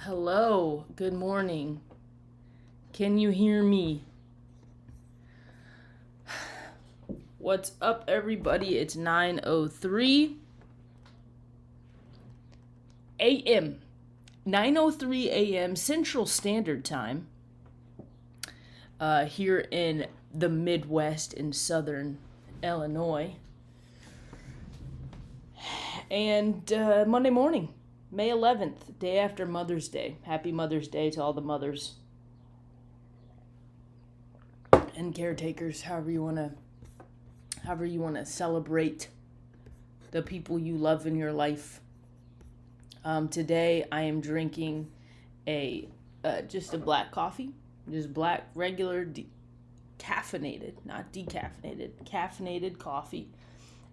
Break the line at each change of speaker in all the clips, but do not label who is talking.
Hello, good morning. Can you hear me? What's up, everybody? It's 9:03 a.m. 9:03 a.m. Central Standard Time here in the Midwest in Southern Illinois. And Monday morning, May 11th, day after Mother's Day. Happy Mother's Day to all the mothers and caretakers, however you want to celebrate the people you love in your life. Today I am drinking just a black coffee, just black regular caffeinated, not decaffeinated, caffeinated coffee.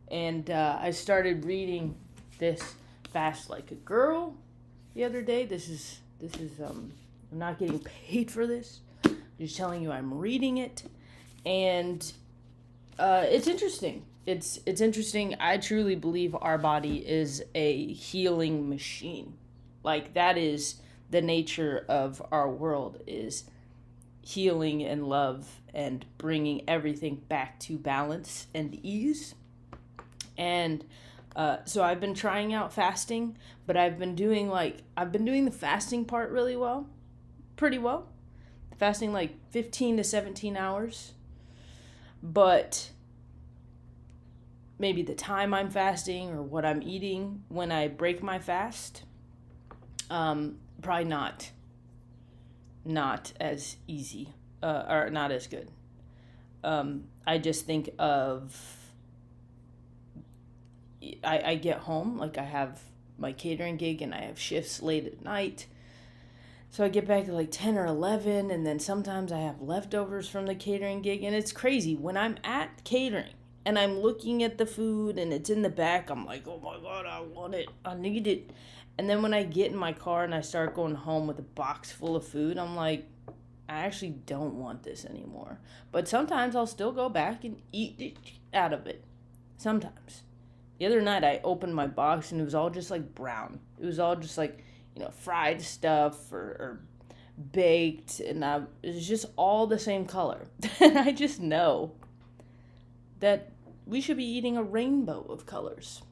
And I started reading this Fast Like a Girl the other day. This is I'm not getting paid for this. I'm just telling you I'm reading it, and it's interesting. It's interesting. I truly believe our body is a healing machine. Like, that is the nature of our world, is healing and love and bringing everything back to balance and ease. And so I've been trying out fasting, but I've been doing the fasting part pretty well. Fasting like 15 to 17 hours. But maybe the time I'm fasting or what I'm eating when I break my fast, probably not as easy, or not as good. I just think of, I get home, like I have my catering gig and I have shifts late at night. So I get back at like 10 or 11, and then sometimes I have leftovers from the catering gig. And it's crazy. When I'm at catering and I'm looking at the food and it's in the back, I'm like, oh my God, I want it. I need it. And then when I get in my car and I start going home with a box full of food, I'm like, I actually don't want this anymore. But sometimes I'll still go back and eat it out of it. Sometimes. The other night I opened my box and it was all just like brown. It was all just like, fried stuff or baked, and it was just all the same color. And I just know that we should be eating a rainbow of colors,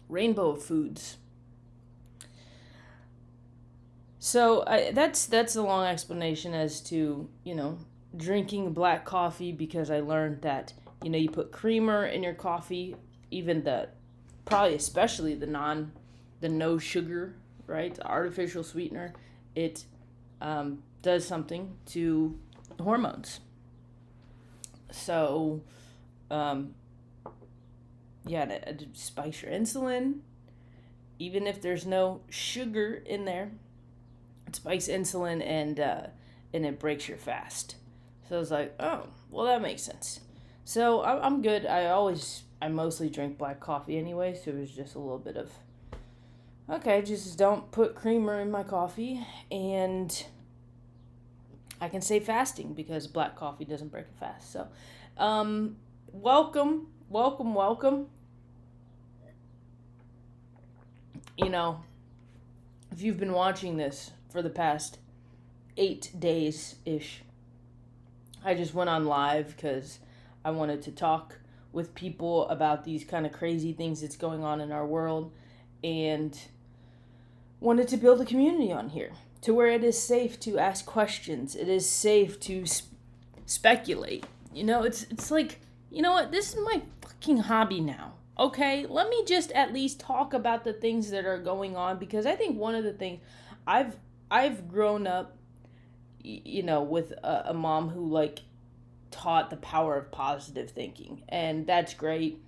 rainbow of foods. So that's a long explanation as to, drinking black coffee, because I learned that, you put creamer in your coffee, even probably especially the no sugar, right? The artificial sweetener, it does something to hormones. So, to spike your insulin, even if there's no sugar in there, it spikes insulin and it breaks your fast. So I was like, oh, well, that makes sense. So I'm good. I mostly drink black coffee anyway, so it was just a little bit of, okay, just don't put creamer in my coffee, and I can say fasting because black coffee doesn't break a fast. So, welcome. If you've been watching this for the past 8 days-ish, I just went on live because I wanted to talk with people about these kind of crazy things that's going on in our world, and wanted to build a community on here to where it is safe to ask questions. It is safe to speculate. It's like, you know what? This is my fucking hobby now. Okay, let me just at least talk about the things that are going on, because I think one of the things I've grown up, with a mom who taught the power of positive thinking, and that's great.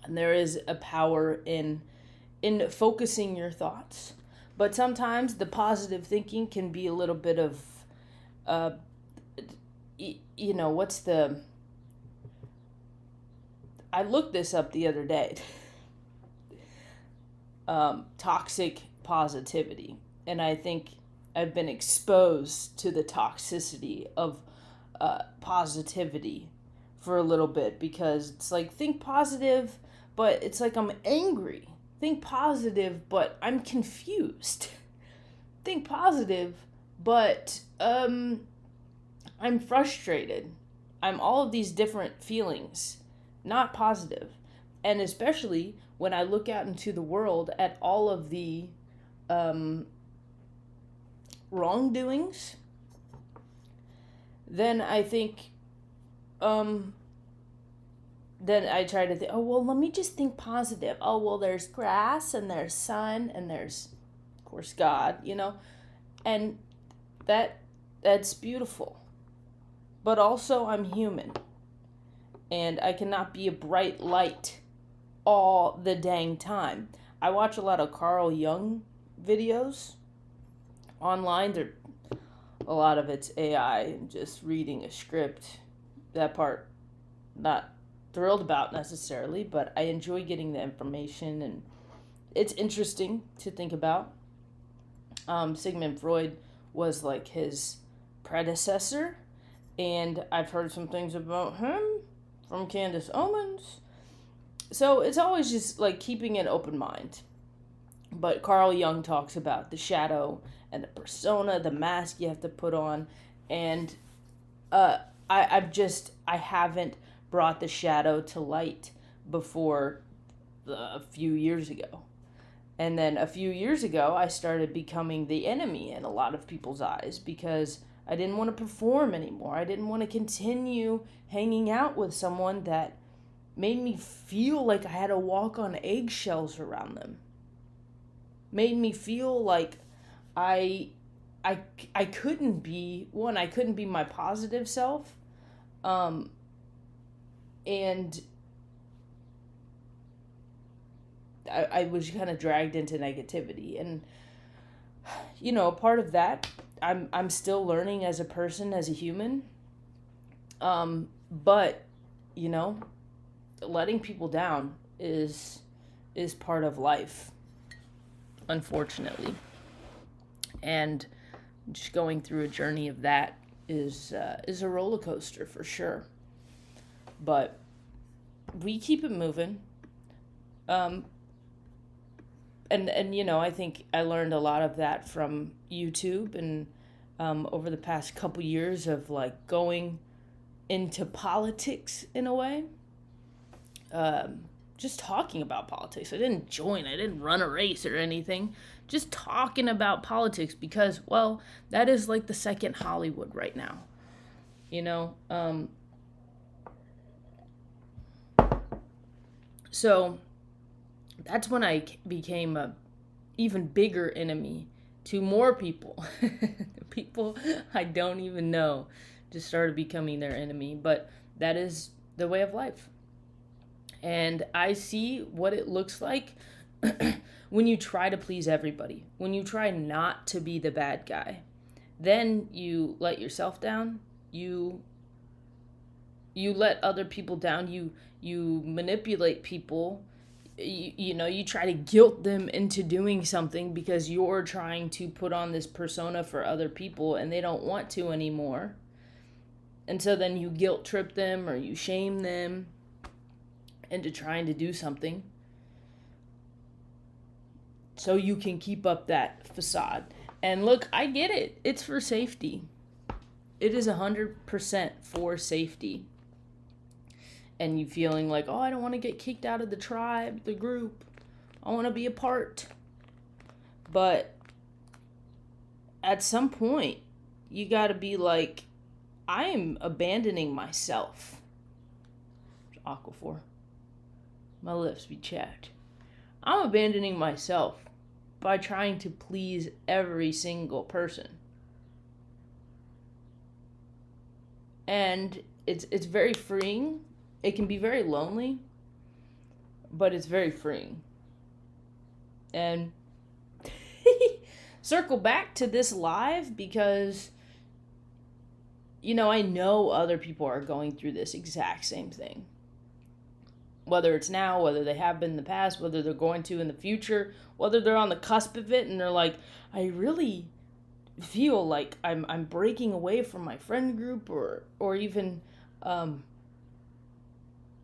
And there is a power in focusing your thoughts. But sometimes the positive thinking can be a little bit of, I looked this up the other day. Toxic positivity. And I think I've been exposed to the toxicity of positivity for a little bit, because it's like, think positive, but it's like I'm angry. Think positive, but I'm confused. think positive, but I'm frustrated. I'm all of these different feelings, not positive. And especially when I look out into the world at all of the um, wrongdoings, then I think, um, then I try to think, oh, well, let me just think positive. Oh, well, there's grass and there's sun and there's, of course, God, and that that's beautiful. But also, I'm human and I cannot be a bright light all the dang time. I watch a lot of Carl Jung videos online. A lot of it's AI and just reading a script. That part, not thrilled about necessarily, but I enjoy getting the information and it's interesting to think about. Sigmund Freud was like his predecessor, and I've heard some things about him from Candace Owens. So it's always just like keeping an open mind. But Carl Jung talks about the shadow and the persona, the mask you have to put on, and uh, I haven't brought the shadow to light before a few years ago. And then a few years ago, I started becoming the enemy in a lot of people's eyes because I didn't want to perform anymore. I didn't want to continue hanging out with someone that made me feel like I had to walk on eggshells around them. Made me feel like I I couldn't be one. I couldn't be my positive self, um, and I was kind of dragged into negativity. And part of that, I'm still learning as a person, as a human. But you know, letting people down is part of life, unfortunately, and just going through a journey of that is a roller coaster for sure. But we keep it moving. Um, and I think I learned a lot of that from YouTube and over the past couple years of like going into politics in a way. Um, just talking about politics. I didn't join. I didn't run a race or anything. Just talking about politics because, well, that is like the second Hollywood right now. You know. So that's when I became a even bigger enemy to more people. People I don't even know just started becoming their enemy. But that is the way of life. And I see what it looks like when you try to please everybody, when you try not to be the bad guy. Then you let yourself down. You let other people down. You manipulate people. You try to guilt them into doing something because you're trying to put on this persona for other people and they don't want to anymore. And so then you guilt trip them or you shame them into trying to do something so you can keep up that facade. And look, I get it. It's for safety. It is 100% for safety. And you feeling like, oh, I don't want to get kicked out of the tribe, the group. I want to be a part. But at some point, you got to be like, I am abandoning myself. Aquaphor. My lips be chapped. I'm abandoning myself by trying to please every single person. And it's very freeing. It can be very lonely, but it's very freeing. And circle back to this live because I know other people are going through this exact same thing. Whether it's now, whether they have been in the past, whether they're going to in the future, whether they're on the cusp of it and they're like, I really feel like I'm breaking away from my friend group or even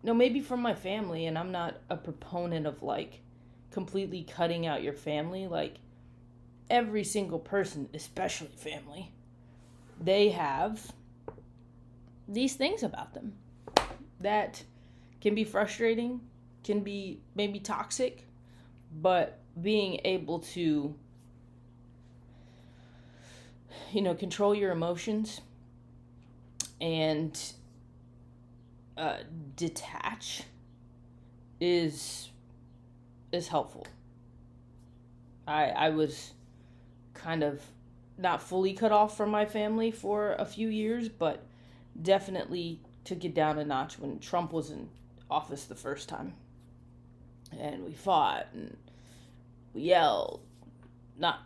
maybe from my family. And I'm not a proponent of like completely cutting out your family. Like every single person, especially family, they have these things about them that can be frustrating, can be maybe toxic, but being able to, control your emotions and detach is helpful. I was kind of not fully cut off from my family for a few years, but definitely took it down a notch when Trump was in office the first time. And we fought and we yelled. Not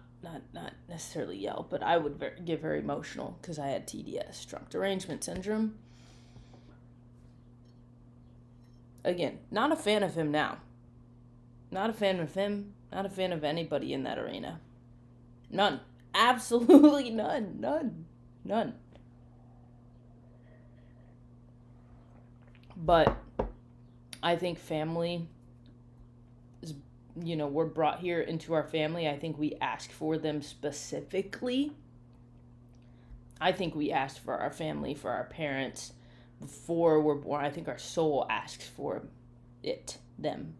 necessarily yell, but I would get very emotional because I had TDS, trunk derangement syndrome. Again, not a fan of him now. Not a fan of him. Not a fan of anybody in that arena. None. Absolutely none. None. But I think family is, we're brought here into our family. I think we ask for them specifically. I think we asked for our family, for our parents before we're born. I think our soul asks for them.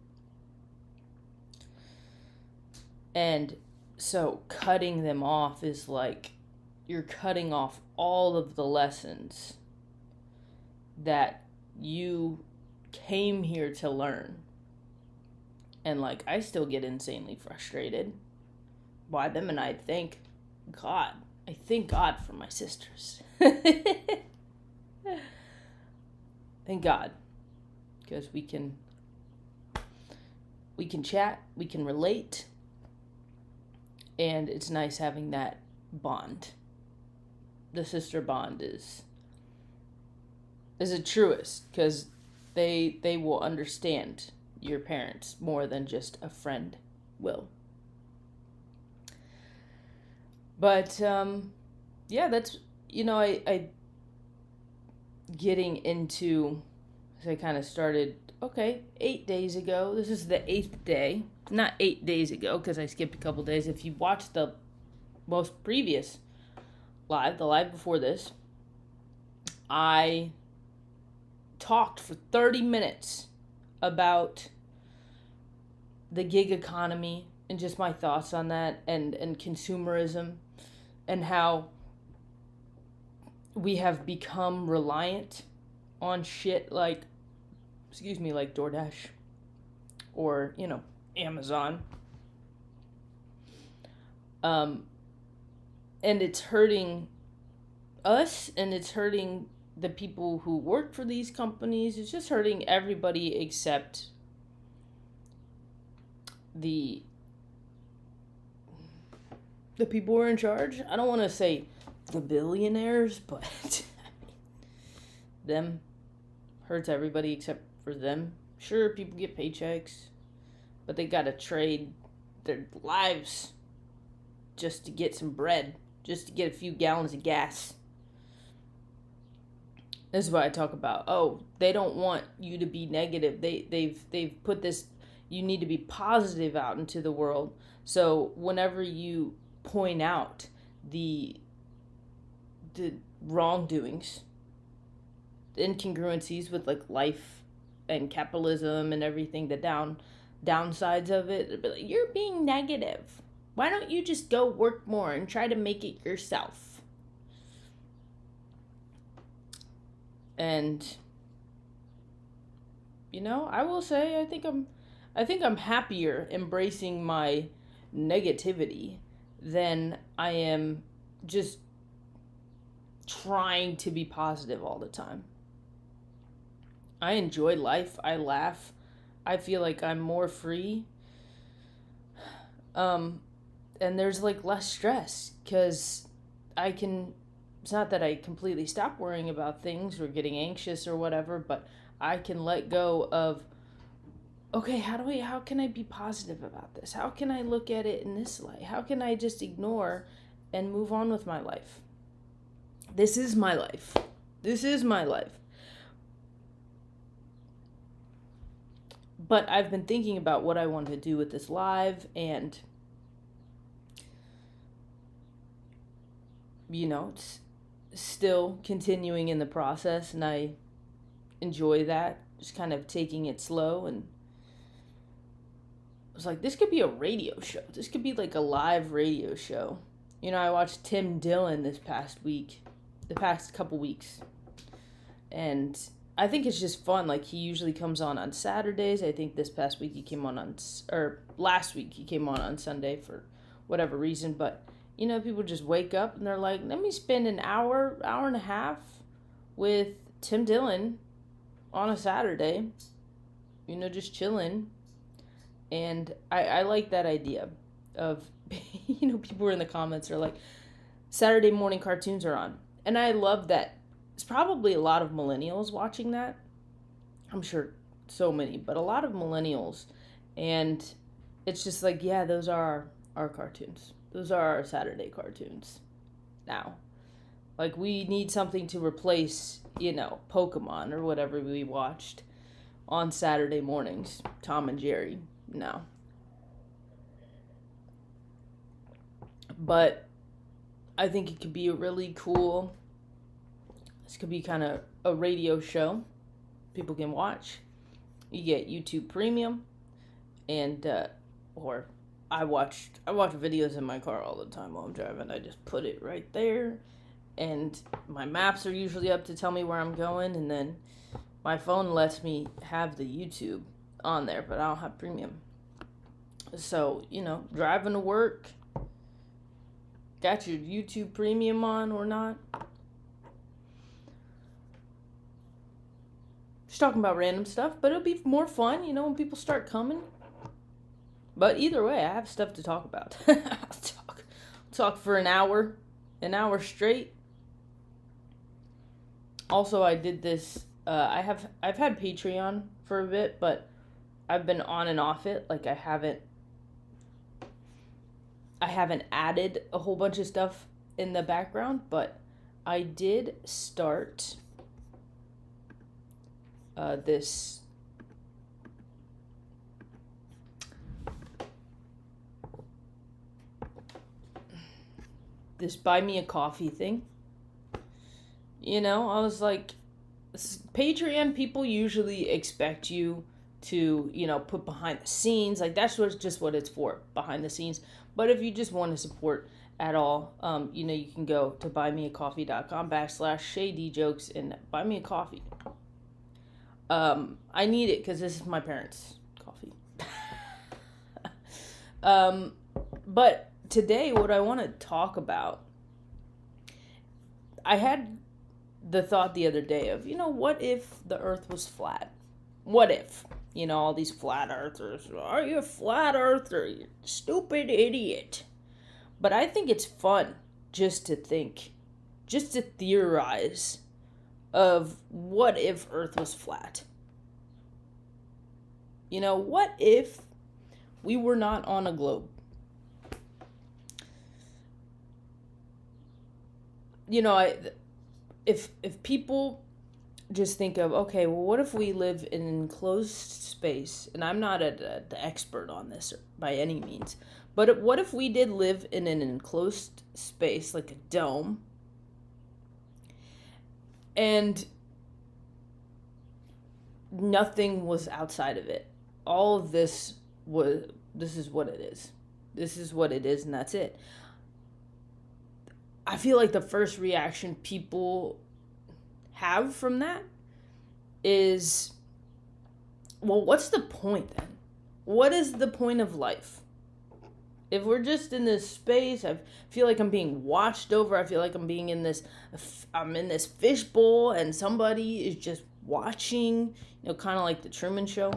And so cutting them off is like you're cutting off all of the lessons that you came here to learn. And like I still get insanely frustrated by them, and I thank God. I thank God for my sisters. Thank God. Because we can chat, we can relate, and it's nice having that bond. The sister bond is the truest, because they will understand your parents more than just a friend will. But yeah, that's I getting into, so I kind of started 8 days ago. This is the 8th day, not 8 days ago because I skipped a couple days. If you watched the most previous live, the live before this, I talked for 30 minutes about the gig economy and just my thoughts on that, and consumerism, and how we have become reliant on shit like DoorDash or, Amazon. And it's hurting us, and it's hurting the people who work for these companies. It's just hurting everybody except the people who are in charge. I don't want to say the billionaires, but them hurts everybody except for them. Sure, people get paychecks, but they gotta trade their lives just to get some bread, just to get a few gallons of gas. This is what I talk about. Oh, they don't want you to be negative. They've put this, you need to be positive out into the world. So whenever you point out the wrongdoings, the incongruencies with like life and capitalism and everything, the downsides of it, it'd be like, you're being negative. Why don't you just go work more and try to make it yourself? And I will say I think I'm happier embracing my negativity than I am just trying to be positive all the time. I enjoy life. I laugh. I feel like I'm more free. And there's like less stress because it's not that I completely stop worrying about things or getting anxious or whatever, but I can let go of, okay, how can I be positive about this? How can I look at it in this light? How can I just ignore and move on with my life? This is my life. This is my life. But I've been thinking about what I want to do with this live, and it's still continuing in the process, and I enjoy that. Just kind of taking it slow, and I was like, this could be a radio show. This could be like a live radio show. I watched Tim Dillon the past couple weeks, and I think it's just fun. Like, he usually comes on Saturdays. I think this past week he came or last week he came on Sunday for whatever reason. But, people just wake up and they're like, let me spend an hour and a half with Tim Dillon on a Saturday, just chilling. And I like that idea of, people were in the comments are like, Saturday morning cartoons are on. And I love that. It's probably a lot of millennials watching that. I'm sure so many, but a lot of millennials. And it's just like, yeah, those are our cartoons. Those are our Saturday cartoons now. Like, we need something to replace, Pokemon or whatever we watched on Saturday mornings. Tom and Jerry. No. But I think it could be a really cool... This could be kind of a radio show people can watch. You get YouTube Premium, and or I watch videos in my car all the time while I'm driving. I just put it right there, and my maps are usually up to tell me where I'm going, and then my phone lets me have the YouTube on there, but I don't have Premium. So, driving to work, got your YouTube Premium on or not. Just talking about random stuff, but it'll be more fun, when people start coming. But either way, I have stuff to talk about. I'll talk for an hour straight. Also, I did this. I've had Patreon for a bit, but I've been on and off it. Like, I haven't added a whole bunch of stuff in the background, but I did start this buy me a coffee thing. I was like, Patreon people usually expect you to, put behind the scenes. Like, that's just what it's for, behind the scenes. But if you just want to support at all, you can go to buymeacoffee.com/ShayDJokes and buy me a coffee. I need it because this is my parents' coffee. But today, what I want to talk about, I had the thought the other day of, what if the earth was flat? What if, all these flat earthers, are you a flat earther, you stupid idiot? But I think it's fun just to think, just to theorize of what if Earth was flat? What if we were not on a globe? If people just think of, okay, well, what if we live in an enclosed space? And I'm not the expert on this by any means, but what if we did live in an enclosed space, like a dome, and nothing was outside of it? All of this is what it is. This is what it is, and that's it. I feel like the first reaction people have from that is, well, what's the point then? What is the point of life? If we're just in this space, I feel like I'm being watched over. I feel like I'm in this fishbowl and somebody is just watching, kind of like the Truman Show.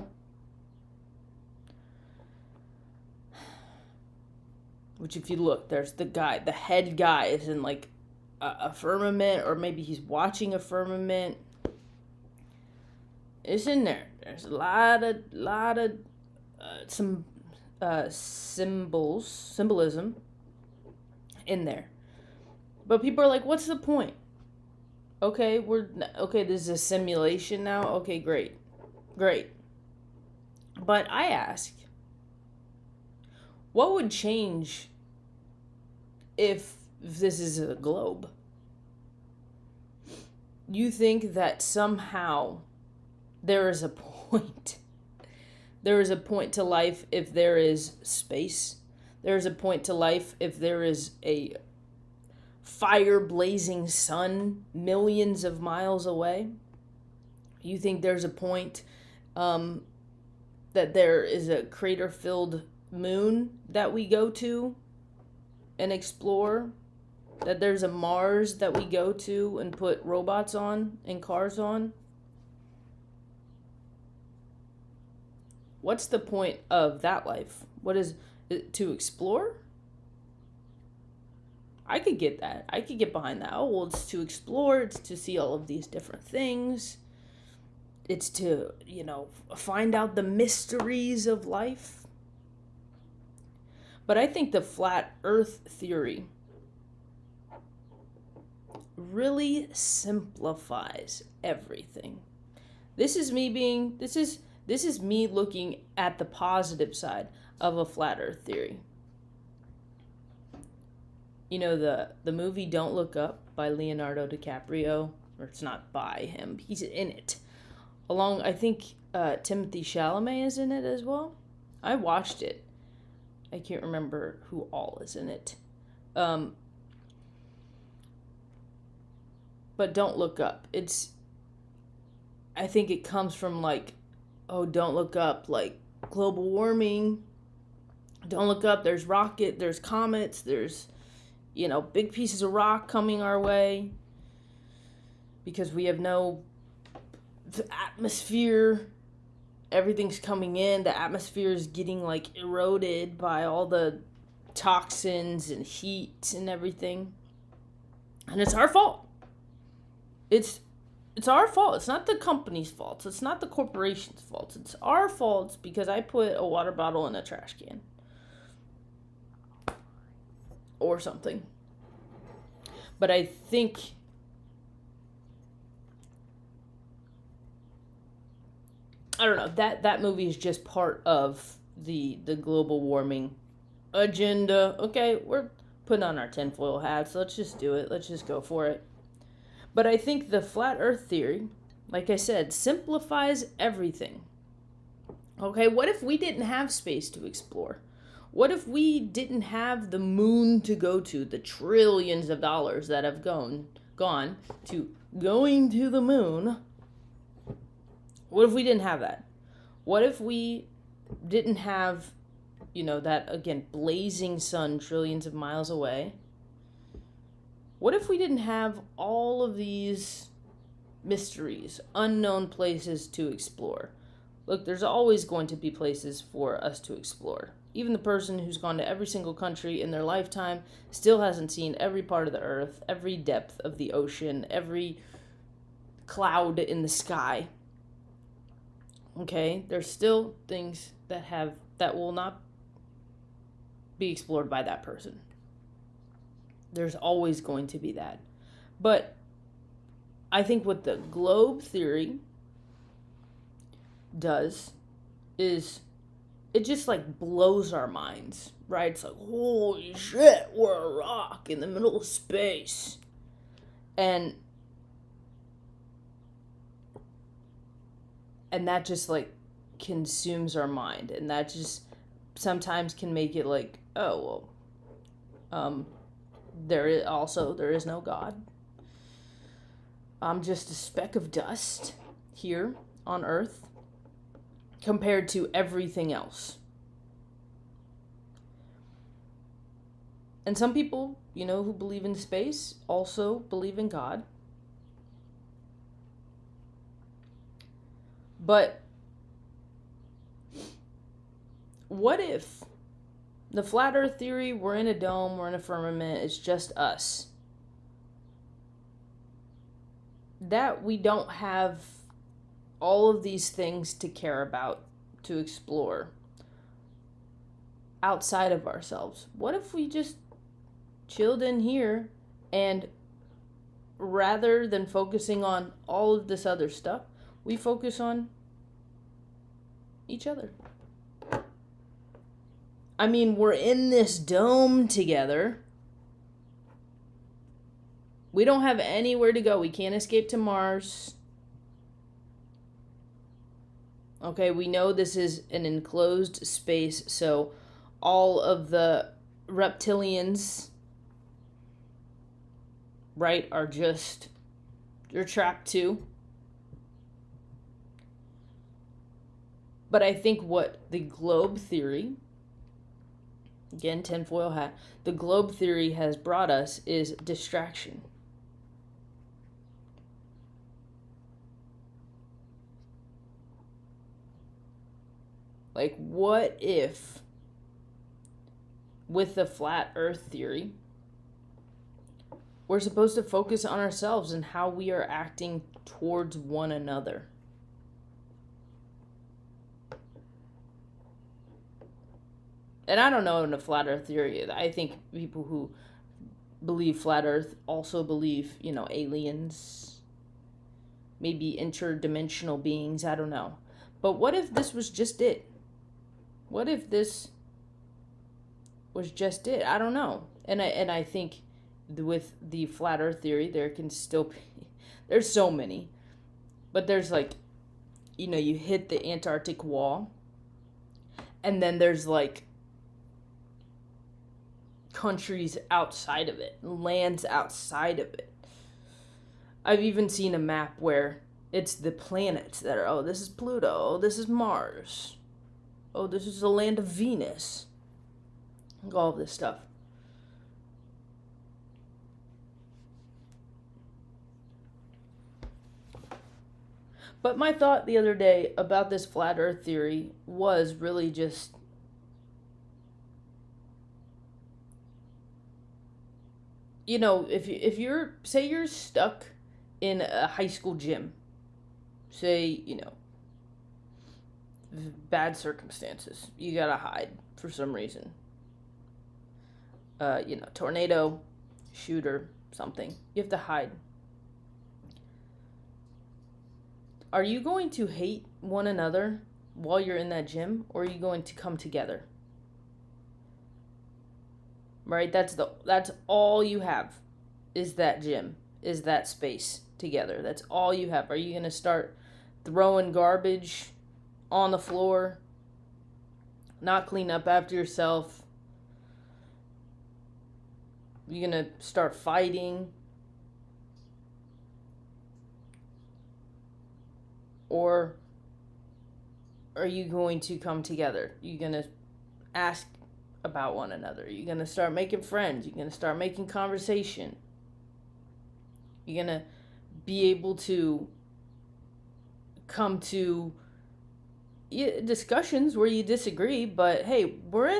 Which, if you look, there's the head guy is in like a firmament, or maybe he's watching a firmament. It's in there. There's a lot of symbolism in there. But people are like, what's the point? Okay, this is a simulation now. Okay, great. But I ask, what would change if if this is a globe. You think that somehow there is a point. There is a point to life if there is space. There is a point to life if there is a fire blazing sun millions of miles away. You think there's a point that there is a crater filled moon that we go to and explore? That there's a Mars that we go to and put robots on and cars on? What's the point of that life? What is it, to explore? I could get that. I could get behind that. Oh, well, it's to explore. It's to see all of these different things. It's to, find out the mysteries of life. But I think the flat earth theory really simplifies everything. This is me looking at the positive side of a flat earth theory. The movie Don't Look Up by Leonardo DiCaprio, or it's not by him, he's in it. I think Timothée Chalamet is in it as well. I watched it. I can't remember who all is in it. But Don't Look Up. I think it comes from don't look up, global warming. Don't look up, there's there's comets, there's, big pieces of rock coming our way. Because we have no atmosphere. Everything's coming in. The atmosphere is getting eroded by all the toxins and heat and everything. And it's our fault. It's our fault. It's not the company's fault. It's not the corporation's fault. It's our fault because I put a water bottle in a trash can. Or something. But I think I don't know, that movie is just part of the global warming agenda. Okay, we're putting on our tinfoil hats. Let's just do it. Let's just go for it. But I think the flat earth theory, like I said, simplifies everything. Okay, what if we didn't have space to explore? What if we didn't have the moon to go to, the trillions of dollars that have gone to going to the moon? What if we didn't have that? What if we didn't have, that, again, blazing sun trillions of miles away? What if we didn't have all of these mysteries, unknown places to explore? Look, there's always going to be places for us to explore. Even the person who's gone to every single country in their lifetime still hasn't seen every part of the earth, every depth of the ocean, every cloud in the sky. Okay, there's still things that will not be explored by that person. There's always going to be that. But I think what the globe theory does is it just blows our minds, right? It's holy shit, we're a rock in the middle of space. And that just consumes our mind, and that just sometimes can make it there is no God. I'm just a speck of dust here on earth compared to everything else. And some people, who believe in space also believe in God. But what if the flat earth theory, we're in a dome, we're in a firmament, it's just us? That we don't have all of these things to care about, to explore outside of ourselves. What if we just chilled in here and rather than focusing on all of this other stuff, we focus on each other? I mean, we're in this dome together. We don't have anywhere to go. We can't escape to Mars. Okay, we know this is an enclosed space, so all of the reptilians, right, they're trapped too. But I think what the globe theory, again, tinfoil hat, the globe theory has brought us is distraction. Like, what if, with the flat earth theory, we're supposed to focus on ourselves and how we are acting towards one another? And I don't know in the flat earth theory. I think people who believe flat earth also believe, aliens, maybe interdimensional beings. I don't know. But what if this was just it? What if this was just it? I don't know. And I think with the flat earth theory, there can still be, there's so many, but there's like, you hit the Antarctic wall, and then there's like countries outside of it, lands outside of it. I've even seen a map where it's the planets that are, oh, this is Pluto, oh, this is Mars, oh, this is the land of Venus, all of this stuff. But my thought the other day about this flat earth theory was really just, if you're, say you're stuck in a high school gym, say, bad circumstances, you gotta hide for some reason, tornado, shooter, something, you have to hide. Are you going to hate one another while you're in that gym, or are you going to come together? Right? That's all you have, is that gym, is that space together. That's all you have. Are you going to start throwing garbage on the floor, not clean up after yourself? You're going to start fighting? Or are you going to come together? You're going to ask about one another. You're going to start making friends. You're going to start making conversation. You're going to be able to come to discussions where you disagree, but hey, we're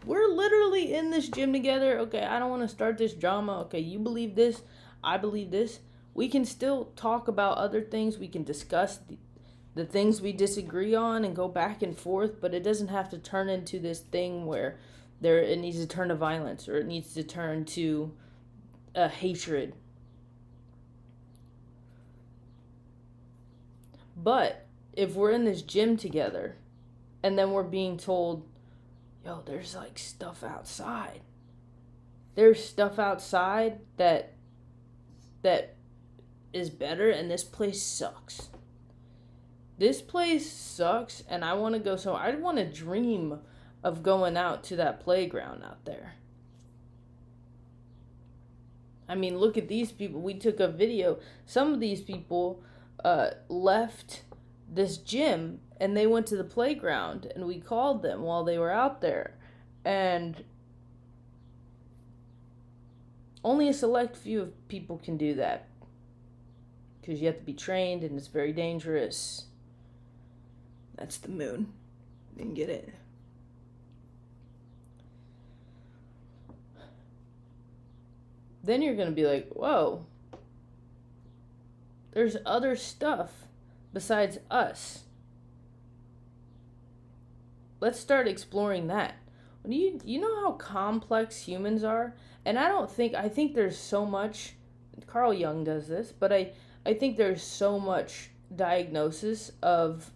literally in this gym together. Okay, I don't want to start this drama. Okay, you believe this, I believe this. We can still talk about other things. We can discuss the things we disagree on and go back and forth, but it doesn't have to turn into this thing where it needs to turn to violence, or it needs to turn to a hatred. But if we're in this gym together and then we're being told, yo, there's like stuff outside. There's stuff outside that is better, and this place sucks. This place sucks, and I want to go somewhere. I want to dream of going out to that playground out there. I mean, look at these people. We took a video. Some of these people left this gym and they went to the playground, and we called them while they were out there. And only a select few of people can do that, because you have to be trained and it's very dangerous. That's the moon. Didn't get it. Then you're going to be like, whoa, there's other stuff besides us. Let's start exploring that. You know how complex humans are? And I think there's so much, Carl Jung does this, but I think there's so much diagnosis of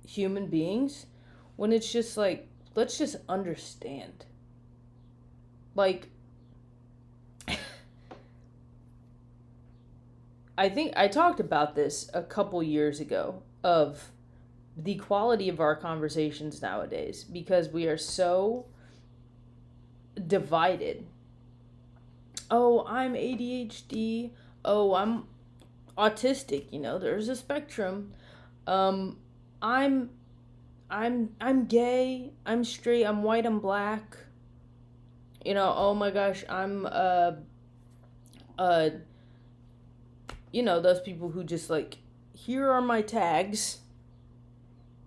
human beings when it's just like, let's just understand. Like, I think I talked about this a couple years ago of the quality of our conversations nowadays, because we are so divided. Oh, I'm ADHD. Oh, I'm autistic. There's a spectrum. Um, I'm I'm gay. I'm straight. I'm white. I'm black. Oh my gosh, I'm uh those people who just like, here are my tags.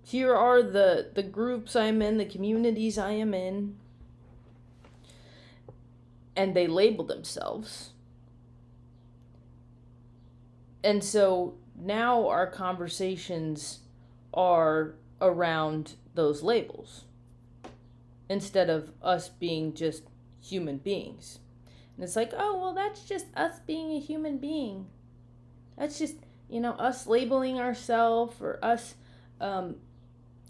Here are the groups I'm in, the communities I am in. And they label themselves. And so now our conversations are around those labels instead of us being just human beings. And it's like, oh, well, that's just us being a human being. That's just, us labeling ourselves, or us,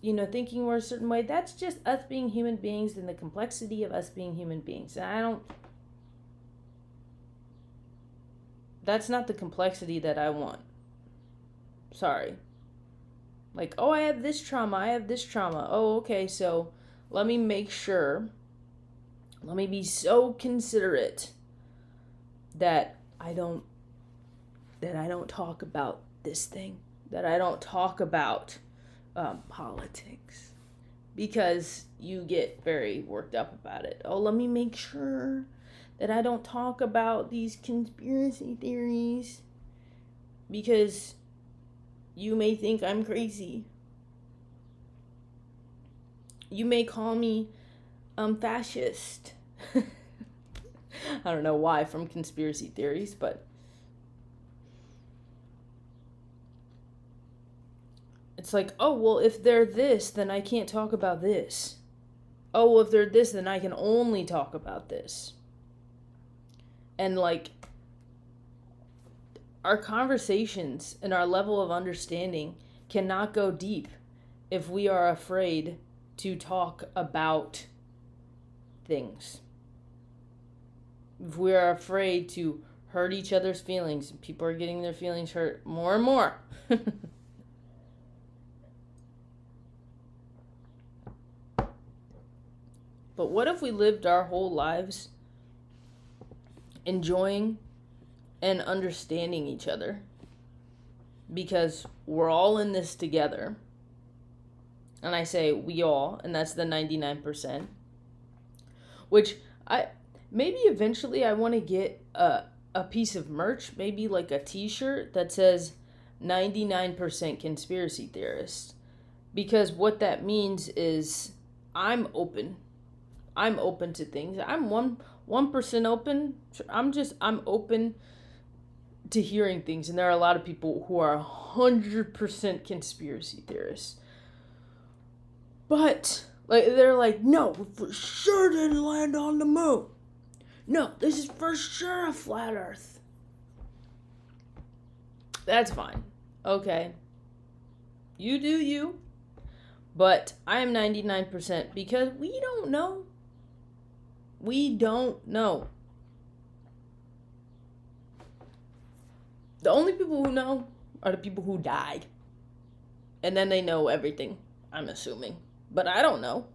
thinking we're a certain way. That's just us being human beings and the complexity of us being human beings. And that's not the complexity that I want. Sorry. Like, oh, I have this trauma. I have this trauma. Oh, okay. So let me make sure. Let me be so considerate that I don't talk about this thing. That I don't talk about politics. Because you get very worked up about it. Oh, let me make sure that I don't talk about these conspiracy theories, because you may think I'm crazy. You may call me fascist. I don't know why from conspiracy theories, but it's like, oh, well, if they're this, then I can't talk about this. Oh, well, if they're this, then I can only talk about this. And like, our conversations and our level of understanding cannot go deep if we are afraid to talk about things. If we are afraid to hurt each other's feelings, and people are getting their feelings hurt more and more. But what if we lived our whole lives enjoying and understanding each other, because we're all in this together? And I say we all, and that's the 99%, which maybe eventually I want to get a piece of merch, maybe like a t-shirt that says 99% conspiracy theorists, because what that means is I'm open to things. I'm 1% open. I'm open to hearing things, and there are a lot of people who are 100% conspiracy theorists. But like, they're like, no, we for sure didn't land on the moon. No, this is for sure a flat Earth. That's fine. Okay. You do you. But I am 99% because we don't know. We don't know. The only people who know are the people who died. And then they know everything, I'm assuming. But I don't know.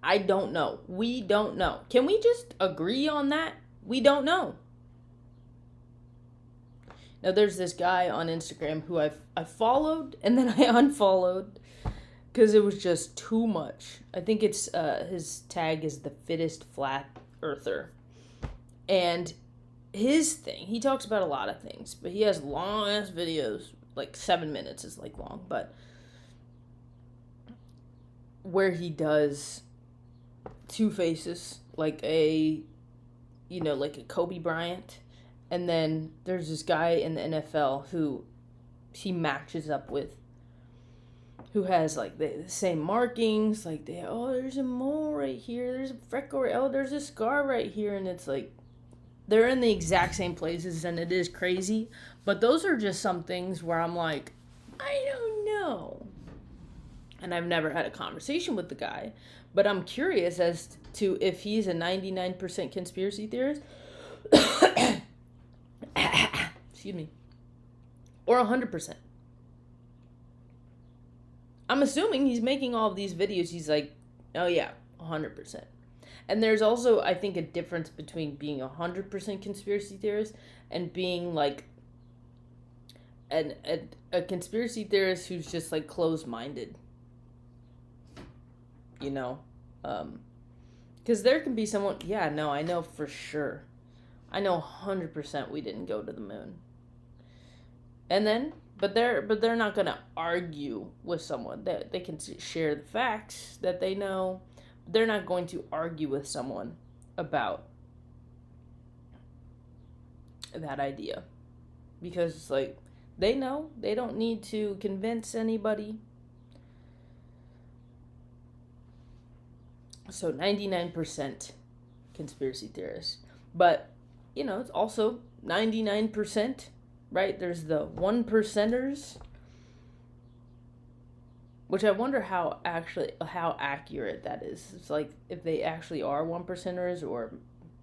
I don't know. We don't know. Can we just agree on that? We don't know. Now, there's this guy on Instagram who I followed and then I unfollowed because it was just too much. I think it's his tag is the fittest flat earther. And his thing, he talks about a lot of things, but he has long ass videos, like 7 minutes is like long, but where he does two faces, like a Kobe Bryant. And then there's this guy in the NFL who he matches up with, who has like the same markings, like there's a mole right here, there's a freckle, there's a scar right here, and it's like they're in the exact same places, and it is crazy. But those are just some things where I'm like, I don't know. And I've never had a conversation with the guy, but I'm curious as to if he's a 99% conspiracy theorist. Excuse me. Or 100%. I'm assuming he's making all of these videos. He's like, oh yeah, 100%. And there's also, I think, a difference between being 100% conspiracy theorist and being like a conspiracy theorist who's just like closed-minded. You know? Because there can be someone, yeah, no, I know for sure. I know 100% we didn't go to the moon. And then, but they're not gonna argue with someone. They can share the facts that they know. But they're not going to argue with someone about that idea, because it's like they know they don't need to convince anybody. So 99% conspiracy theorists, but you know it's also 99%. Right, there's the 1%ers, which I wonder how accurate that is. It's like if they actually are 1%ers, or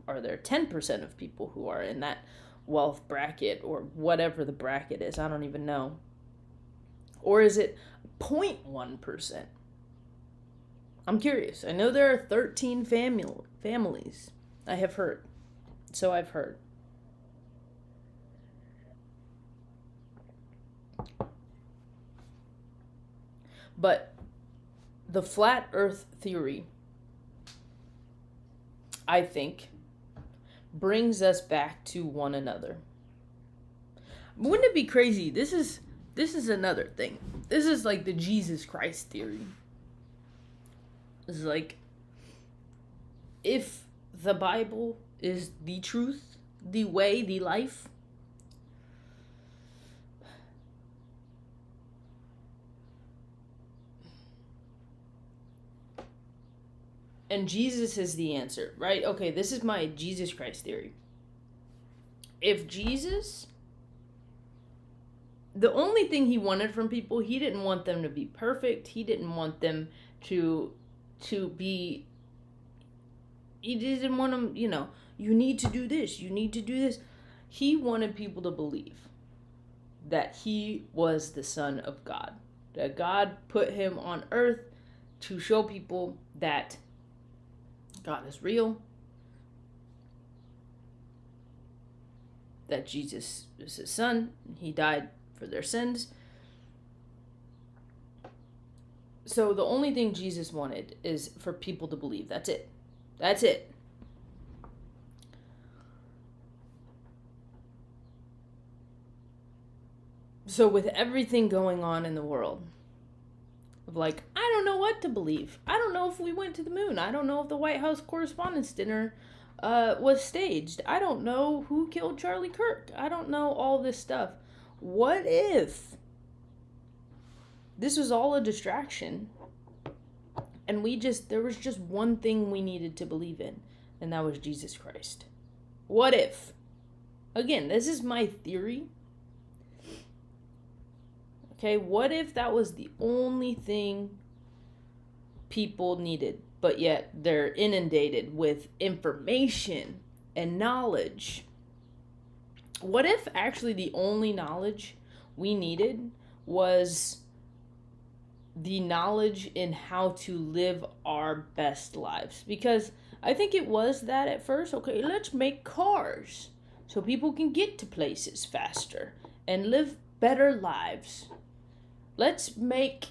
are there 10% of people who are in that wealth bracket or whatever the bracket is? I don't even know. Or is it 0.1%? I'm curious. I know there are 13 families. I have heard. So I've heard. But the flat earth theory, I think, brings us back to one another. Wouldn't it be crazy? This is another thing. This is like the Jesus Christ theory. It's like, if the Bible is the truth, the way, the life, and Jesus is the answer, right? Okay, this is my Jesus Christ theory. If Jesus, the only thing he wanted from people, he didn't want them to be perfect. He didn't want them to be, he didn't want them, you need to do this, you need to do this. He wanted people to believe that he was the Son of God, that God put him on earth to show people that God is real, that Jesus is his son, he died for their sins. So the only thing Jesus wanted is for people to believe. That's it. That's it. So with everything going on in the world, of like, I don't know what to believe. I don't know if we went to the moon. I don't know if the White House Correspondents' Dinner was staged. I don't know who killed Charlie Kirk. I don't know all this stuff. What if this was all a distraction and there was just one thing we needed to believe in, and that was Jesus Christ? What if? Again, this is my theory. Okay, what if that was the only thing people needed, but yet they're inundated with information and knowledge? What if actually the only knowledge we needed was the knowledge in how to live our best lives? Because I think it was that at first. Okay, let's make cars so people can get to places faster and live better lives. Let's make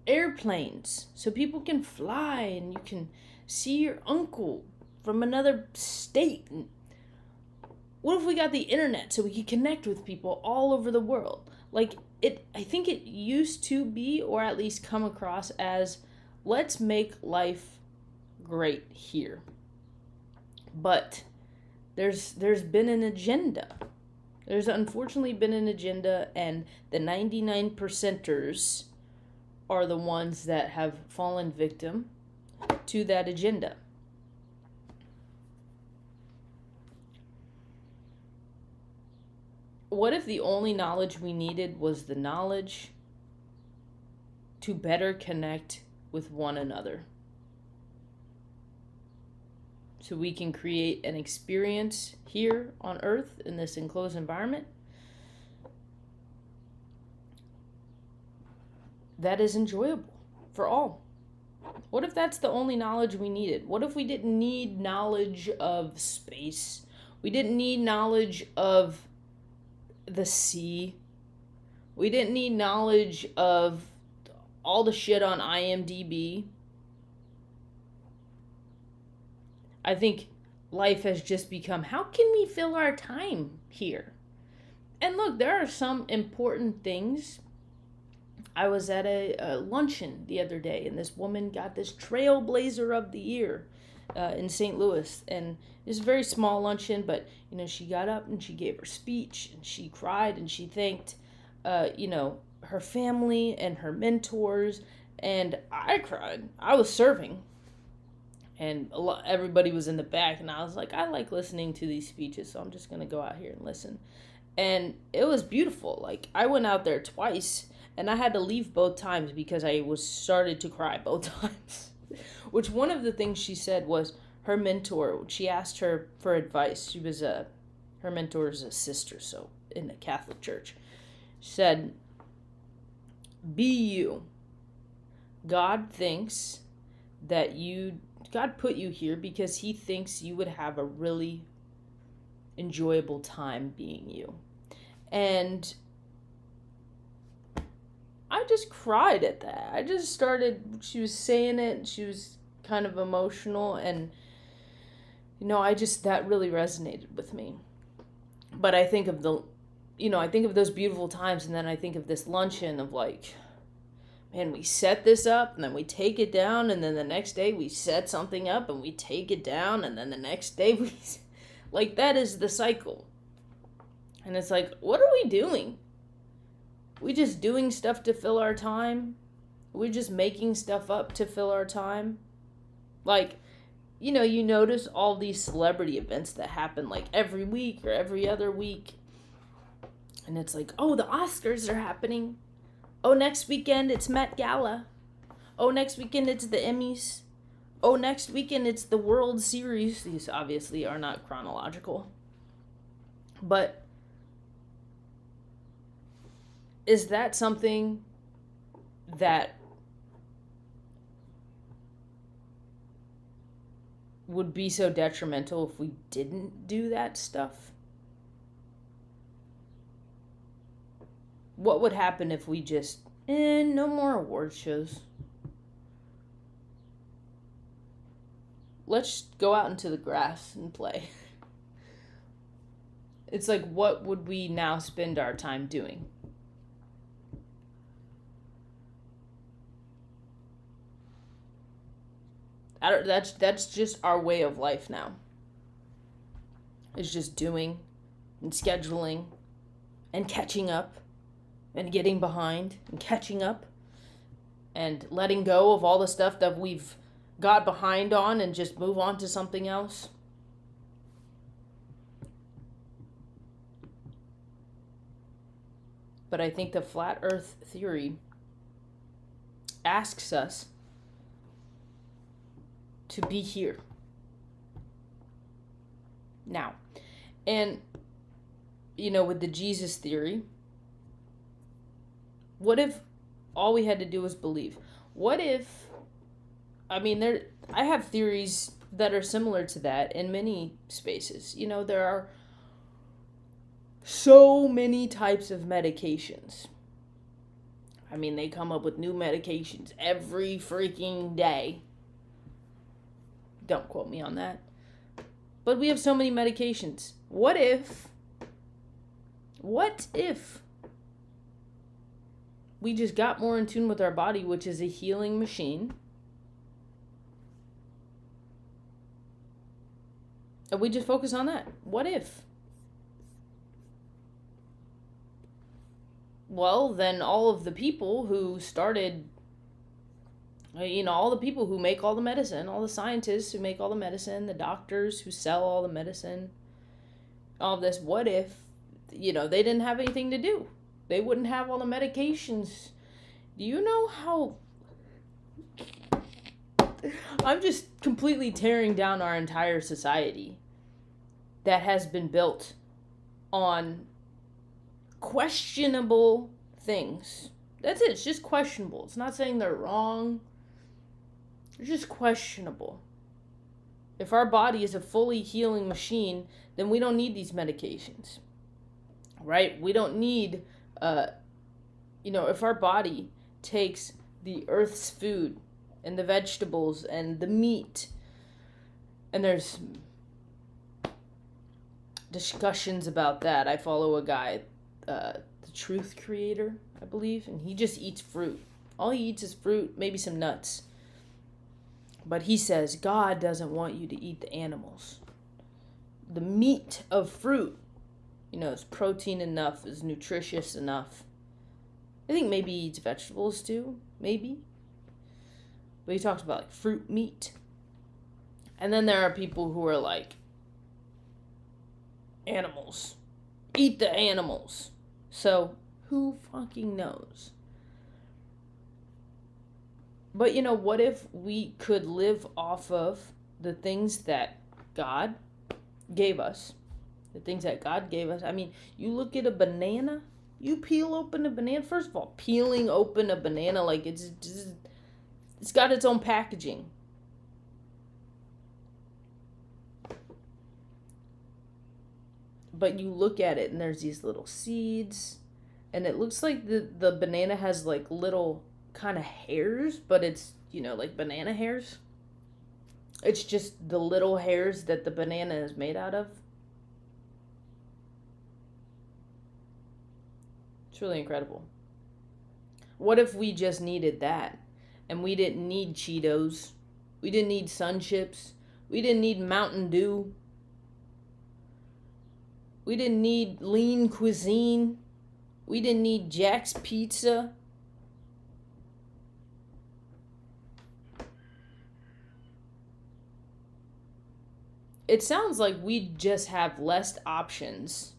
airplanes so people can fly and you can see your uncle from another state. What if we got the internet so we could connect with people all over the world? Like, I think it used to be, or at least come across as, let's make life great here. But there's been an agenda. There's unfortunately been an agenda, and the 99%ers are the ones that have fallen victim to that agenda. What if the only knowledge we needed was the knowledge to better connect with one another. So we can create an experience here on Earth in this enclosed environment that is enjoyable for all. What if that's the only knowledge we needed? What if we didn't need knowledge of space? We didn't need knowledge of the sea. We didn't need knowledge of all the shit on IMDb. I think life has just become, how can we fill our time here? And look, there are some important things. I was at a luncheon the other day, and this woman got this Trailblazer of the Year in St. Louis. And it was a very small luncheon, but, she got up and she gave her speech, and she cried, and she thanked, her family and her mentors. And I cried. I was serving. And everybody was in the back, and I was like, I like listening to these speeches, so I'm just going to go out here and listen. And it was beautiful. Like, I went out there twice, and I had to leave both times because I started to cry both times. Which one of the things she said was her mentor, she asked her for advice. Her mentor is a sister, so in the Catholic Church. She said, be you. God thinks that God put you here because he thinks you would have a really enjoyable time being you. And I just cried at that. She was saying it, and she was kind of emotional, and that really resonated with me. But I think of those beautiful times, and then I think of this luncheon of like, man, we set this up, and then we take it down, and then the next day we set something up, and we take it down, and then the next day like, that is the cycle. And it's like, what are we doing? We just doing stuff to fill our time? We're just making stuff up to fill our time? Like, you notice all these celebrity events that happen like every week or every other week. And it's like, oh, the Oscars are happening. Oh, next weekend it's Met Gala. Oh, next weekend it's the Emmys. Oh, next weekend it's the World Series. These obviously are not chronological. But is that something that would be so detrimental if we didn't do that stuff? What would happen if we just, no more award shows? Let's go out into the grass and play. It's like, what would we now spend our time doing? That's just our way of life now. It's just doing and scheduling and catching up and getting behind and catching up and letting go of all the stuff that we've got behind on and just move on to something else. But I think the flat earth theory asks us to be here now. And with the Jesus theory, what if all we had to do was believe? What if, I have theories that are similar to that in many spaces. There are so many types of medications. They come up with new medications every freaking day. Don't quote me on that. But we have so many medications. What if we just got more in tune with our body, which is a healing machine, and we just focus on that? What if? Well, then all of the people who started, all the people who make all the medicine, all the scientists who make all the medicine, the doctors who sell all the medicine, all of this, what if, they didn't have anything to do? They wouldn't have all the medications Do you know how I'm just completely tearing down our entire society that has been built on questionable things. That's it. It's just questionable. It's not saying they're wrong. They're just questionable. If our body is a fully healing machine, then we don't need these medications. Right? We don't need, if our body takes the earth's food and the vegetables and the meat, and there's discussions about that. I follow a guy, the Truth Creator, I believe, and he just eats fruit. All he eats is fruit, maybe some nuts. But he says God doesn't want you to eat the animals. The meat of fruit, is protein enough, is nutritious enough. I think maybe he eats vegetables too, maybe. But he talks about like fruit meat. And then there are people who are like, animals. Eat the animals. So, who fucking knows? But what if we could live off of the things that God gave us? The things that God gave us. I mean, you look at a banana, you peel open a banana. First of all, peeling open a banana, like it's got its own packaging. But you look at it and there's these little seeds, and it looks like the banana has like little kind of hairs, but it's, like banana hairs. It's just the little hairs that the banana is made out of. It's really incredible. What if we just needed that? And we didn't need Cheetos. We didn't need Sun Chips. We didn't need Mountain Dew. We didn't need lean cuisine. We didn't need Jack's Pizza. It sounds like we just have less options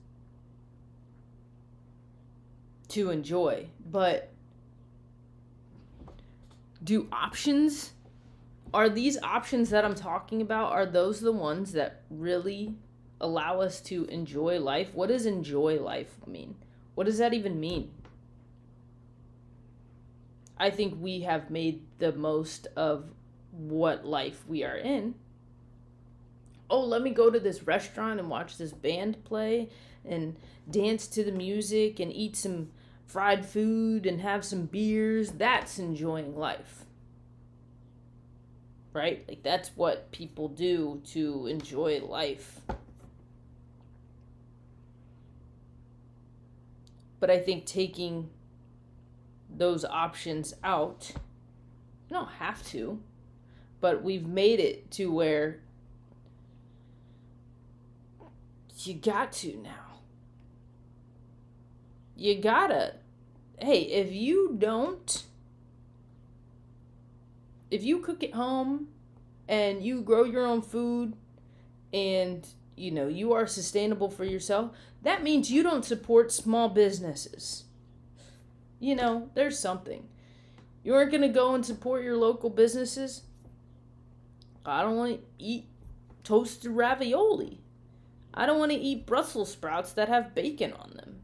to enjoy, but are these options that I'm talking about, are those the ones that really allow us to enjoy life? What does enjoy life mean? What does that even mean? I think we have made the most of what life we are in. Oh, let me go to this restaurant and watch this band play and dance to the music and eat some fried food and have some beers. That's enjoying life. Right? Like, that's what people do to enjoy life. But I think taking those options out, you don't have to, but we've made it to where you got to now. You gotta. Hey, if you cook at home and you grow your own food and, you are sustainable for yourself, that means you don't support small businesses. There's something. You aren't going to go and support your local businesses. I don't want to eat toasted ravioli. I don't want to eat Brussels sprouts that have bacon on them.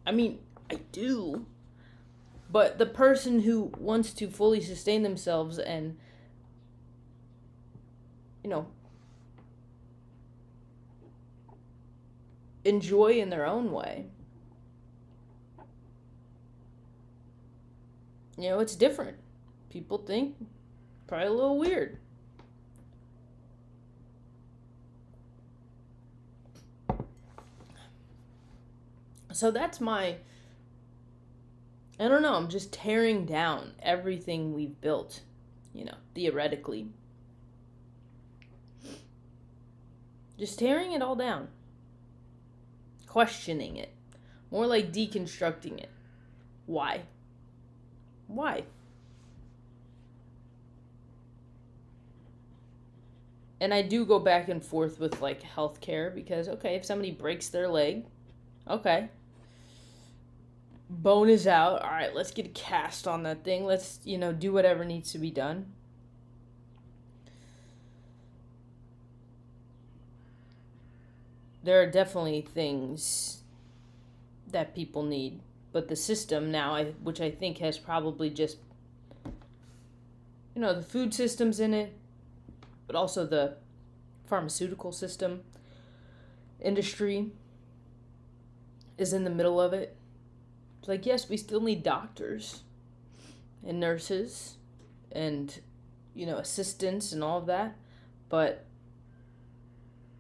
I mean, I do. But the person who wants to fully sustain themselves and, enjoy in their own way, it's different. People think probably a little weird. So that's I don't know, I'm just tearing down everything we've built, theoretically. Just tearing it all down. Questioning it. More like deconstructing it. Why? And I do go back and forth with like healthcare because, okay, if somebody breaks their leg, okay, bone is out. All right, let's get a cast on that thing. Let's, do whatever needs to be done. There are definitely things that people need, but the system now, which I think has probably just, the food system's in it, but also the pharmaceutical system industry is in the middle of it. It's like, yes, we still need doctors and nurses and, assistants and all of that, but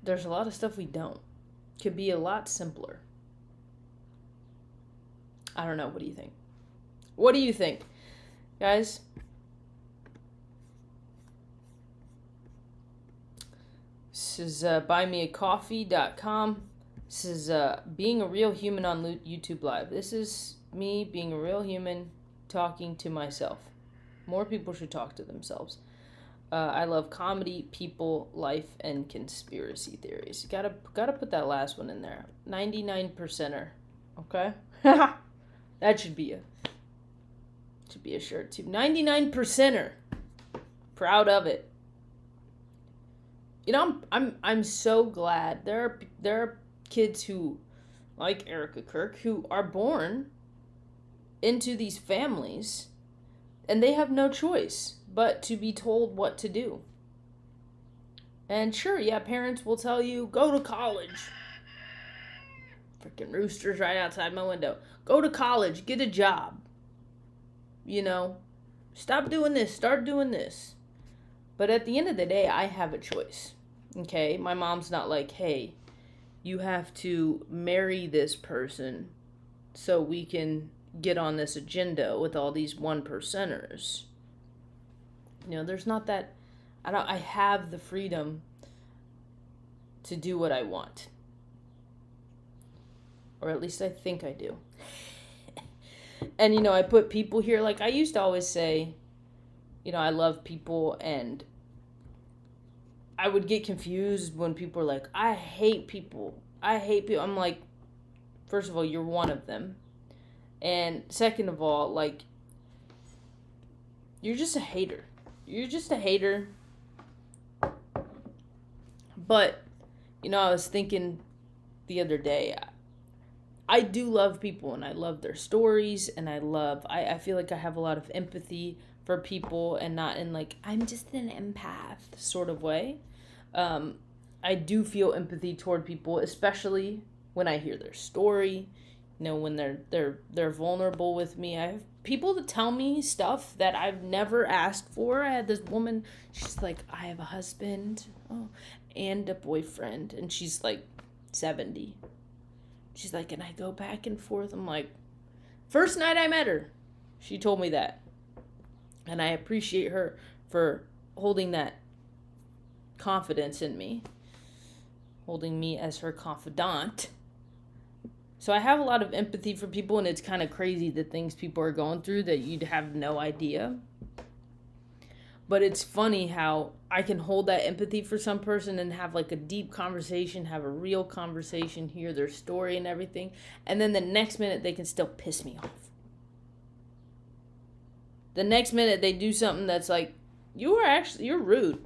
there's a lot of stuff we don't. Could be a lot simpler. I don't know. What do you think? What do you think, guys? This is buymeacoffee.com. This is being a real human on YouTube Live. This is me being a real human talking to myself. More people should talk to themselves. I love comedy, people, life, and conspiracy theories. Gotta put that last one in there. 99%er. Okay? That should be a shirt too. 99%er. Proud of it. I'm so glad there are kids who, like Erica Kirk, who are born into these families and they have no choice but to be told what to do. And sure, yeah, parents will tell you, go to college. Freaking roosters right outside my window. Go to college, get a job. Stop doing this, start doing this. But at the end of the day, I have a choice. Okay? My mom's not like, hey, you have to marry this person so we can get on this agenda with all these 1%ers. There's not that. I have the freedom to do what I want. Or at least I think I do. And, I put people here. Like, I used to always say, I love people, and I would get confused when people were like, I hate people. I'm like, first of all, you're one of them. And second of all, like, you're just a hater. You're just a hater. But, I was thinking the other day, I do love people and I love their stories, and I feel like I have a lot of empathy for people, and not in like, I'm just an empath sort of way. I do feel empathy toward people, especially when I hear their story, when they're vulnerable with me. I have people that tell me stuff that I've never asked for. I had this woman, she's like, I have a husband, and a boyfriend, and she's like 70. She's like, and I go back and forth. I'm like, first night I met her, she told me that. And I appreciate her for holding that confidence in me, holding me as her confidant. So I have a lot of empathy for people, and it's kind of crazy the things people are going through that you'd have no idea. But it's funny how I can hold that empathy for some person and have like a deep conversation, have a real conversation, hear their story and everything. And then the next minute they can still piss me off. The next minute they do something that's like, you're rude.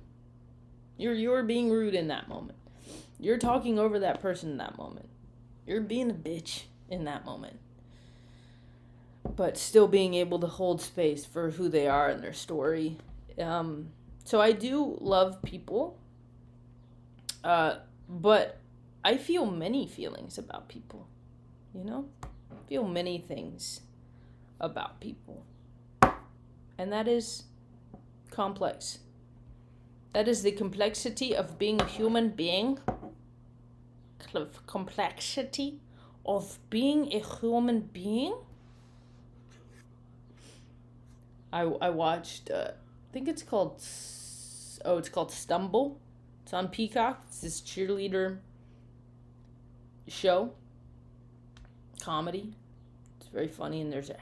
You're being rude in that moment. You're talking over that person in that moment. You're being a bitch in that moment. But still being able to hold space for who they are and their story. So I do love people. But I feel many feelings about people. I feel many things about people. And that is complex. That is the complexity of being a human being. Complexity of being a human being. I watched, I think it's called Stumble. It's on Peacock. It's this cheerleader show. Comedy. It's very funny, and there's a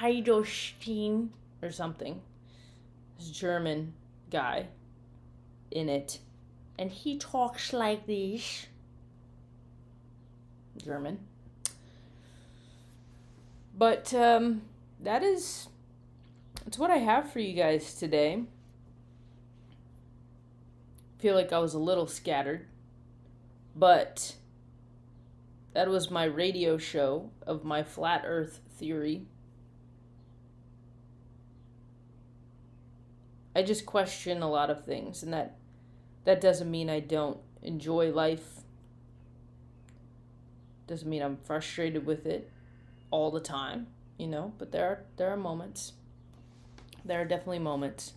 Heidelstein or something. This German guy in it. And he talks like this. German. But that's what I have for you guys today. Feel like I was a little scattered, but that was my radio show of my flat earth theory. I just question a lot of things, and that doesn't mean I don't enjoy life. Doesn't mean I'm frustrated with it all the time, but there are moments. There are definitely moments.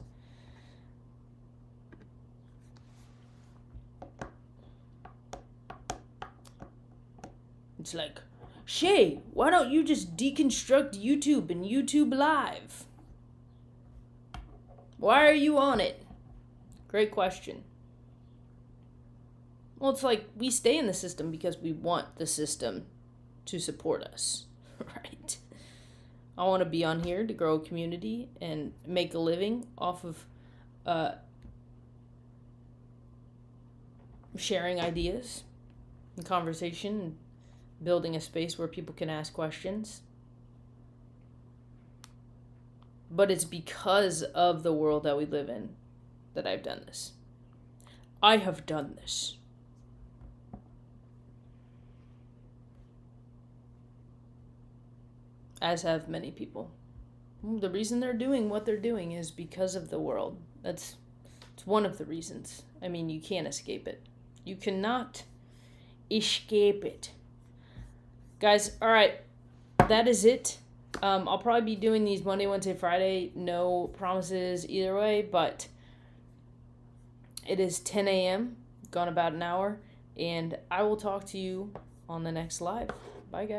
It's like, Shay, why don't you just deconstruct YouTube and YouTube Live? Why are you on it? Great question. Well, it's like we stay in the system because we want the system to support us, right? I want to be on here to grow a community and make a living off of sharing ideas and conversation and building a space where people can ask questions. But it's because of the world that we live in that I've done this. I have done this. As have many people. The reason they're doing what they're doing is because of the world. It's one of the reasons. I mean, you can't escape it. You cannot escape it. Guys, all right. That is it. I'll probably be doing these Monday, Wednesday, Friday. No promises either way, but it is 10 a.m. Gone about an hour, and I will talk to you on the next live. Bye, guys.